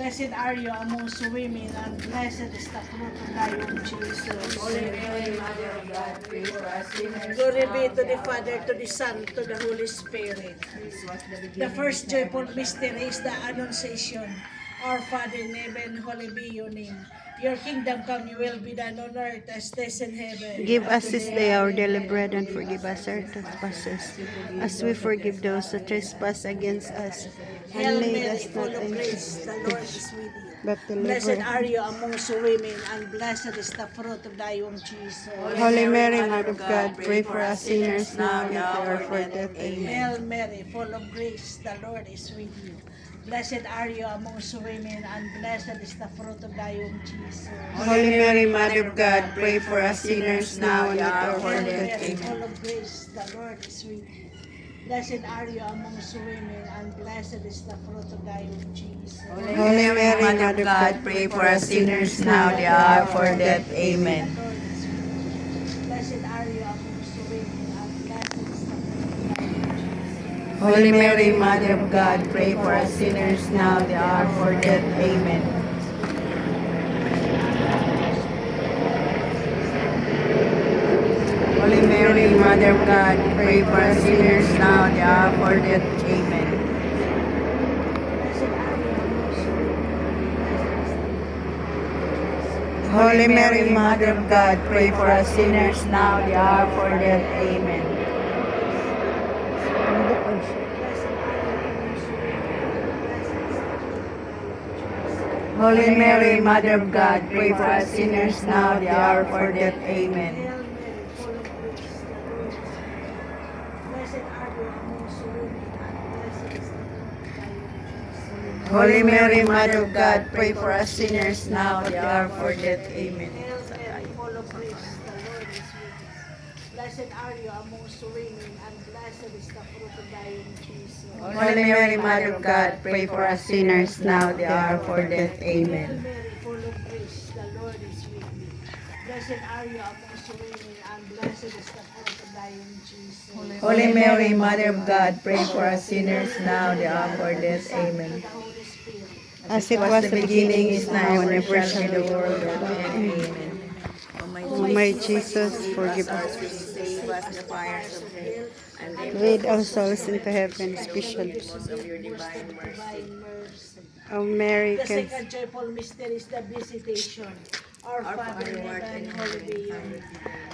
Blessed are you amongst women, and blessed is the fruit of thy womb, Jesus. Holy Mary, Mother of God, pray for us sinners. Glory be to the Father, to the Son, to the Holy Spirit. The first joyful mystery is the Annunciation. Our Father in heaven, holy be your name. Your kingdom come, your will be done on earth as it is in heaven. Give us this day our daily bread, and forgive us our trespasses, as we forgive those who trespass against us. Hail And lead Mary, us full not of into grace, the Lord is with you. but Blessed deliver. are you amongst women, and blessed is the fruit of thy womb, Jesus. Holy Mary, Mother of God, pray for us sinners now and at the hour of our death. Amen. Hail Mary, full of grace, the Lord is with you. Blessed are you amongst women, and blessed is the fruit of thy womb, Jesus. Holy Mary, Mother of God, pray for us sinners now and at the hour of our Hail death. Mary, Amen. full of grace, the Lord is with you. Blessed are you amongst women, and blessed is the fruit of thy womb, Jesus. Holy Mary, Mother of God, pray for us sinners now and at the hour of our death. Amen. The Lord is with you. Blessed are you amongst women, and blessed is the fruit of thy womb, Jesus. Holy Mary, Mother of God, pray for us sinners now and at the hour of our death. Amen. Holy Mary, Mother of God, pray for us sinners now and at the hour of our death. Amen. Blessed are you amongst women, blessed is the fruit of thy womb, Jesus. Holy Mary, Mother of God, pray for us sinners now and at the hour of our death. Amen. Holy Mary, Mother of God, pray for us sinners now at the hour of our death. Amen. Hail Mary, full of grace, the Lord is with you. Blessed are you amongst women, and blessed is the fruit of thy womb, Jesus. Holy Mary, Mother of God, pray for us sinners now at the hour of our death. Amen. Hail Mary, full of grace, the Lord is with you. Blessed are you amongst women, and blessed is the fruit of thy womb, Jesus. Holy Mary, Mother of God, pray for us sinners now at the hour of our death. Hail Amen. Mary, full of grace, the Lord is with you. Blessed are you amongst women, and blessed is the fruit of thy womb, Jesus. Holy Mary, Mother of God, pray for us sinners now at the hour of our death. Son, to Amen. the Holy Spirit. As it was in the beginning, is now, and ever shall be, the world. Amen. O my Jesus, forgive us. Save us the fires of hell, and Lead our souls into heaven, especially. of your divine mercy. mercy. O Mary, The can second joyful mystery is the visitation. Our Father in heaven, holy be your name.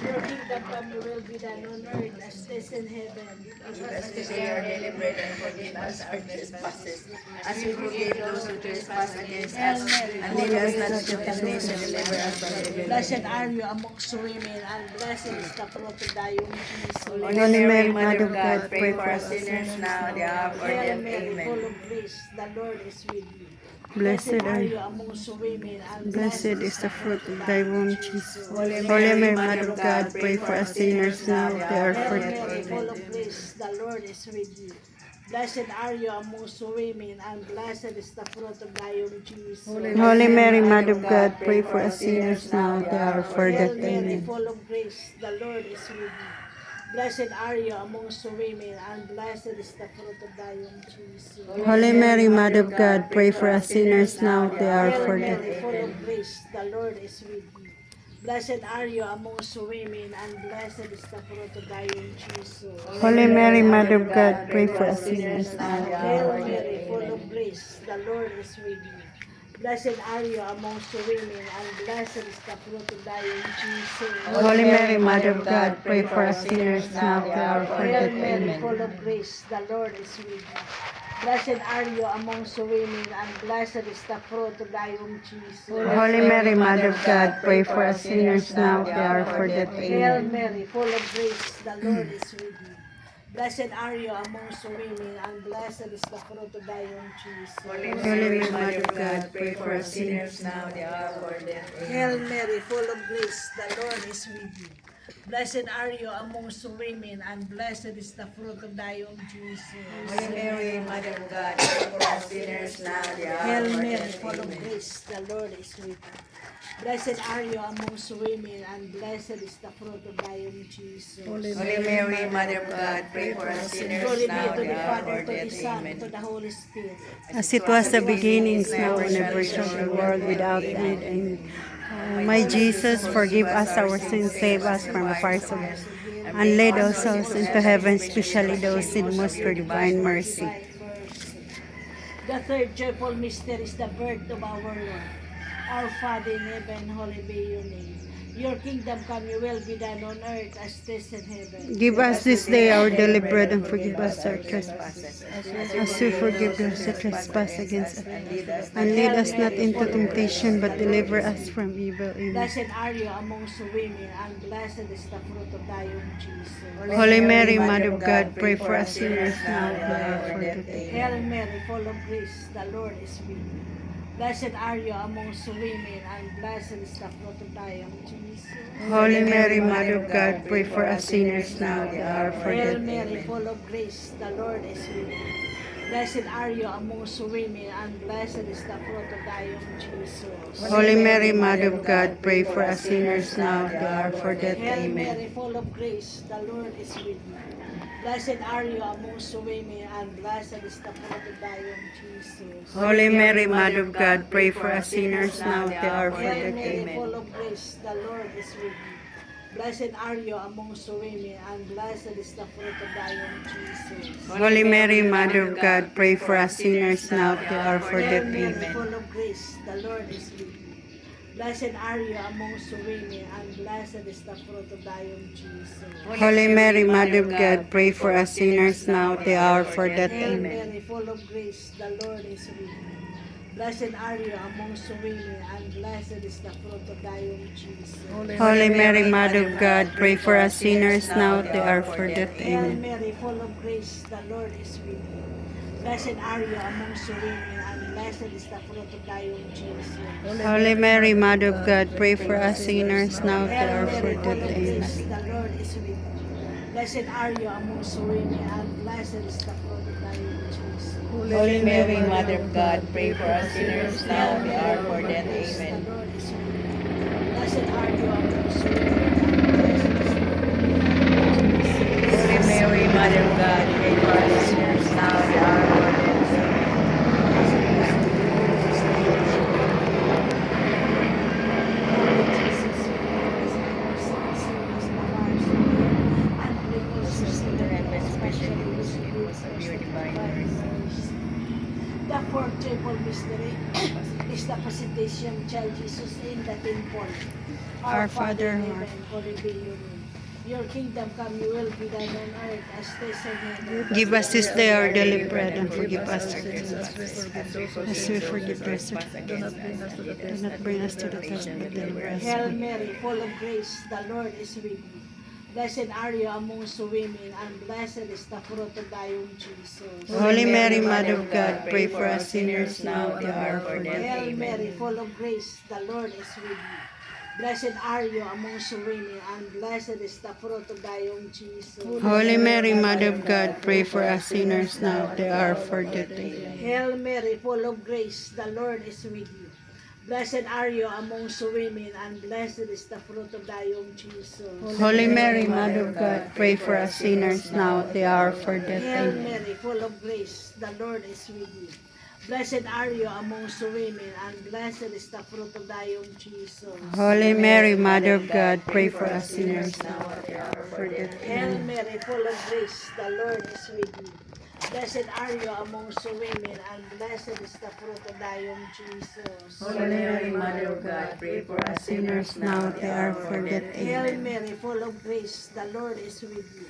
Your kingdom come, your will be done on earth as it is in heaven. Give us today our daily bread, and forgive us our trespasses, as we forgive those who trespass against us. And lead us not into temptation, deliver us from evil. Blessed are you amongst women, and blessed is the fruit of thy womb, Jesus. Holy Mary, Mother of God, pray for us sinners now and at the hour of our Hail death. Mary, Amen. full of grace, the Lord is with you. Blessed are are you you. amongst women, and Blessed is the fruit of thy womb, Jesus. Holy Mary, Mother of God, pray for us sinners now and at the hour of Hail our Mary, death. full of grace, the Lord is with you. Blessed are you amongst women, and blessed is the fruit of thy womb, Jesus. Holy Mary, Mother of God, pray for us sinners now at the hour of our Hail death. Mary, Amen. full of grace, the Lord is with you. Blessed are you amongst women, and blessed is the fruit of thy womb, Jesus. Holy Mary, Mother of God, pray for us sinners now at the hour of Hail our Mary, death. full of grace, the Lord is with you. Blessed are you amongst women, and blessed is the fruit of thy womb, Jesus. Holy Mary, Mother of God, pray for us sinners now at the hour Hail of our death. Mary, full of grace, the Lord is with you. Blessed are you amongst women, and blessed is the fruit of thy womb, Jesus. Holy Mary, Mother of God, pray for us sinners now at the hour of our Hail death. Mary, Amen. full of grace, the Lord is with you. Blessed are you amongst women, and blessed is the fruit of thy womb, Jesus. Holy Mary, Mother of God, pray for us sinners now at the hour of our death. Hail Amen. Mary, full of grace, the Lord is with you. Blessed are you amongst women, and blessed is the fruit of thy womb, Jesus. Holy Mary, Mother of God, pray for us sinners now at the hour of our death. Hail Mary, full of grace, the Lord is with you. Blessed are you amongst women, and blessed is the fruit of thy womb, Jesus. Holy Mary, Mother of God, pray for us sinners now and at the hour Hail of our Mary, death. full of Amen. grace, the Lord is with you. Blessed are you amongst women, and blessed is the fruit of thy womb, Jesus. Holy Mary, Mother of God, pray for us sinners Glory be now to and the at our Father, to the death. Son, Amen. to the Holy Spirit. As it was the beginning, now and ever shall be, world without end. Amen. O my Jesus, forgive us our sins, save us from the fires of hell, and lead all souls into heaven, especially those in most for divine mercy. The third joyful mystery is the birth of our Lord. Our Father in heaven, holy be your name. Your kingdom come, your will be done on earth as it is in heaven. Give us this day our daily bread, and forgive us our trespasses, as we forgive those who trespass against us. And lead us not into temptation, but deliver us from evil. Amen. Blessed are you amongst women, and blessed is the fruit of thy womb, Jesus. Holy Mary, Mother of God, pray for us sinners now and at the hour of our death. Amen. Hail Mary, full of grace, the Lord is with you. Blessed are you amongst women, and blessed is the fruit of thy womb, Jesus. Holy Mary, Mother of God, pray for us sinners now and at the hour of our Hail death. Mary, full of grace, the Lord is with you. Blessed are you amongst women, and blessed is the fruit of thy womb, Jesus. Holy Mary, Mother of God, pray for us sinners now and at the hour of our death. Hail Amen. Mary, full of grace, the Lord is with you. Blessed are you amongst women, and blessed is the fruit of thy womb, Jesus. Holy Mary, Mother of God, pray for us sinners now and at the hour of our Hail death. Mary, Amen. full of grace, the Lord is with you. Blessed are you amongst women, and blessed is the fruit of thy womb, Jesus. Holy Mary, Mother of God, pray for us sinners now and at the hour of our Hail death. Mary, Amen. full of grace, the Lord is with you. Blessed are you amongst women, and blessed is the fruit of thy womb, Jesus. Holy Mary, Mother of God, pray for us sinners now at the hour of our death. Hail Amen. Mary, full of grace, the Lord is with you. Blessed are you amongst women, and blessed is the fruit of thy womb, Jesus. Holy Mary, Mother of God, pray for us sinners now at the hour of our death. Hail Amen. Mary, full of grace, the Lord is with you. Blessed are you amongst women, and blessed is the fruit of thy womb, Jesus. Holy Mary, Mother of God, pray for us sinners now at the Hail hour of our Mary, full death. of Amen. grace, the Lord is with you. Blessed are you amongst women, and blessed is the fruit of thy womb, Jesus. Holy Mary, Mother of God, pray for us sinners now Hail and at the Mary, hour of full our of death. grace, the Amen. Lord is with you. Blessed are you amongst women, and blessed is the fruit of thy womb, Jesus. Holy Mary, Mother of God, pray for us sinners now and at the hour of our death. Amen. The fourth joyful mystery is the presentation of child Jesus in the temple. Our Father, in Lord. heaven, holy be your name. Your kingdom come, your will be done on earth as it is in heaven. Give us this day our daily bread, and forgive us our trespasses, as we forgive those who trespass against us. Do not bring us to the test, but deliver us Hail from evil. Mary, full of grace, the Lord is with you. Blessed are you amongst women, and blessed is the fruit of thy womb, Jesus. Holy Mary, Mother of God, pray for us sinners now and at the hour of our death. Hail Mary, full of grace, the Lord is with you. Blessed are you amongst women, and blessed is the fruit of thy womb, Jesus. Holy Mary, Mother of God, pray for us sinners now at the hour of our death. Amen. Hail Mary, full of grace, the Lord is with you. Blessed are you amongst women, and blessed is the fruit of thy womb, Jesus. Holy Mary, Mother of God, pray for us sinners now at the hour of our death. Hail Amen. Mary, full of grace, the Lord is with you. Blessed are you amongst women, and blessed is the fruit of thy womb, Jesus. Holy Mary, Mother of God, pray for us sinners now at the hour of our death. Hail Amen. Mary, full of grace, the Lord is with you. Blessed are you amongst women, and blessed is the fruit of thy womb, Jesus. Holy Mary, Mother of God, pray for us Sinners now at the hour of our death. Hail Amen. Mary, full of grace, the Lord is with you.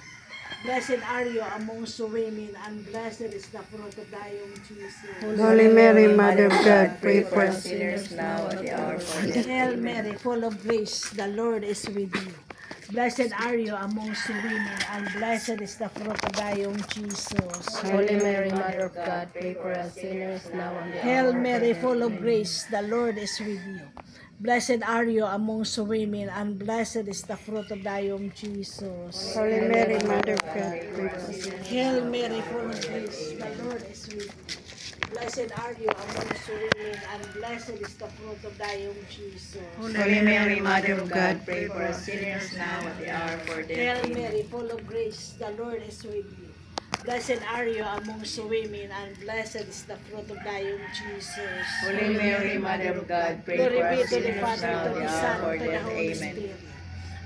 Blessed are you amongst women, and blessed is the fruit of thy womb, Jesus. Holy Mary, Mother of God, pray for us sinners now at the hour of our death. Hail Mary, full of grace, the Lord is with you. Blessed are you amongst women, and blessed is the fruit of thy womb, Jesus. Holy Mary, Mother of God, pray for us sinners now and at the Hail hour of our Mary, death. full of grace, the Lord is with you. Blessed are you amongst women, and blessed is the fruit of thy womb, Jesus. Holy Mary, Mother of God, pray for us. Hail Mary, full of grace, the Lord is with you. Blessed are you amongst women, and blessed is the fruit of thy womb, Jesus. Holy Mary, Mother of God, pray for us sinners now at the hour of our Hail death. Mary, full of grace, the Lord is with you. Blessed are you amongst women, and blessed is the fruit of thy womb, Jesus. Holy Mary, Mother of God, pray Glory for be us to the sinners Father, now to at the the Son, hour of our to the death. Holy Amen. Spirit.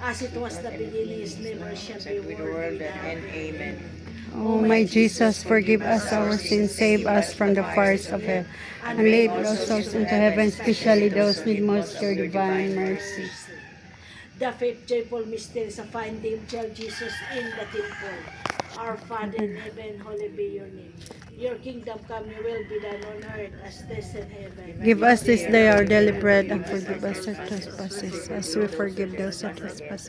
As it was the beginning, is never shall be, With the world without that end. Amen. O my Jesus, forgive us our sins, save us from the fires of hell, and lead all souls into heaven, especially those with most your divine mercy. The fifth joyful mystery is a finding child Jesus in the temple. Our Father in heaven, holy be your name. Your kingdom come, your will be done on earth as it is in heaven. Give us this day our daily bread, and forgive us our trespasses, as we forgive those who trespass.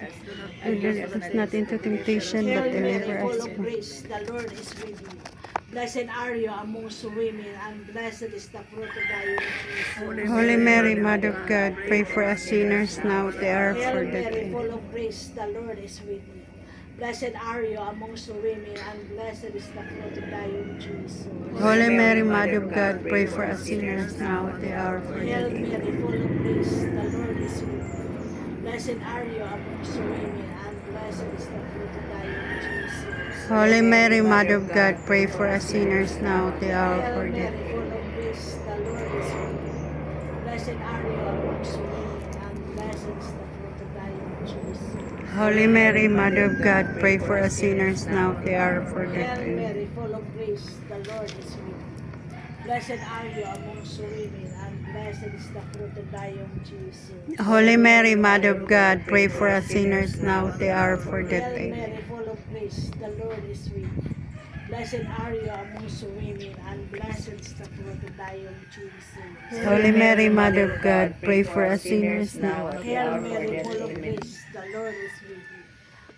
And lead us not into temptation, Hail but Mary, deliver full us of from grace, the Lord is with you. Blessed are you amongst women, and blessed is the fruit of thy womb, Jesus. Holy Mary, Mother of God, pray for us sinners now at the hour of Hail our death. Mary, full of grace, the Lord is with you. Blessed are you amongst women, and blessed is the fruit of thy womb, Jesus. Holy Mary, Mother of God, pray for us sinners now at the hour of our Hail death. Mary, full of grace, the Lord is with you. Blessed are you amongst women, and blessed is the fruit of thy womb, Jesus. Holy Mary, Mother of God, pray for us sinners now at the hour of Hail our Mary, death. full of grace, the Lord is with you. Blessed are you amongst women, and blessed is the fruit of thy womb, Jesus. Holy Mary, Mother of God, pray for us sinners now at the hour of our death. Hail Mary, full of grace, the Lord is with you. Blessed are you amongst women, and blessed is the fruit of thy womb, Jesus. Holy Mary, Mother of God, pray for us sinners now at the hour of our death. Hail Amen. Mary, full of grace, the Lord is with you. Blessed are you amongst women, and blessed is the fruit of thy womb, Jesus. Holy Mary, Mother of God, pray for us sinners now. Hail Mary, full of grace, the Lord is with you.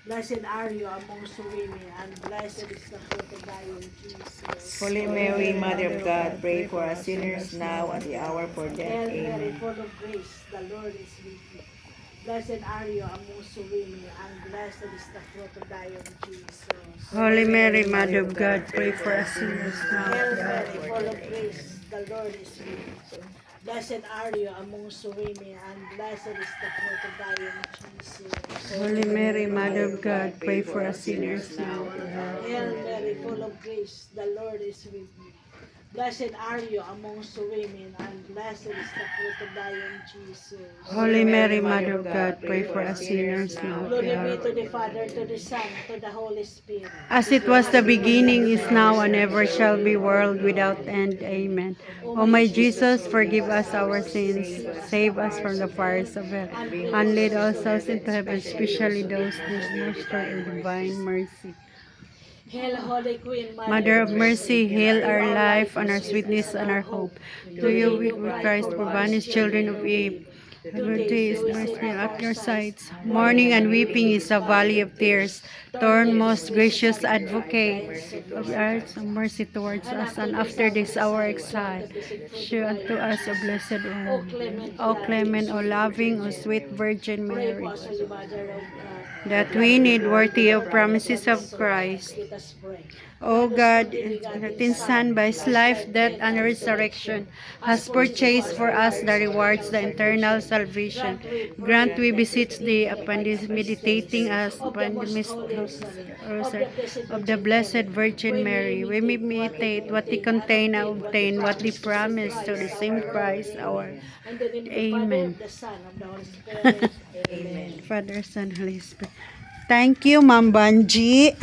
Blessed are you amongst women, and blessed is the fruit of thy womb, Jesus. Holy Mary, Mother of God, pray for us sinners now at the hour of our death. Hail Mary, Amen. full of grace, the Lord is with you. Blessed are you amongst women, and blessed is the fruit of thy womb, Jesus. Holy Mary, Mother of God, pray for us sinners now. Hail Mary, full of grace, the Lord is with you. Blessed are you amongst women, and blessed is the fruit of thy womb, Jesus. Holy Mary, Mother of God, pray for us sinners now. Hail Mary, full of grace, the Lord is with you. Blessed are you amongst women, and blessed is the fruit of thy womb, Jesus. Holy Mary, Mother of God, pray for us sinners now. Glory be to the Father, to the Son, to the Holy Spirit. As it was the beginning, is now, and ever shall be, world without end. Amen. O my Jesus, forgive us our sins, save us from the fires of hell, and lead all souls into heaven, especially those who need most of your divine mercy. Hail, Holy Queen, Mother of mercy, hail our life and our sweetness and our hope. To you we Christ, for banished children of Eve. Liberty is mercy at your sides. Mourning and weeping is a valley of tears. Turn, most gracious advocate of arts of mercy towards us, and after this our exile, show unto us a blessed one. O clement, O loving, O sweet Virgin Pray Mary, for us, Holy Mother of God. that we need worthy of promises of Christ. Let us pray. O God, begotten Son, by his life, death, and resurrection, has purchased for us the rewards, the eternal salvation. Grant, we beseech thee, upon this meditating us, upon the mysteries of the Blessed Virgin Mary, we may meditate what they contain and obtain what they promise to the same Christ our. And the name of the Father, Amen. the Son, of the Holy Spirit. Amen. Father, Son, Holy Spirit. Thank you, Ma'am Banji.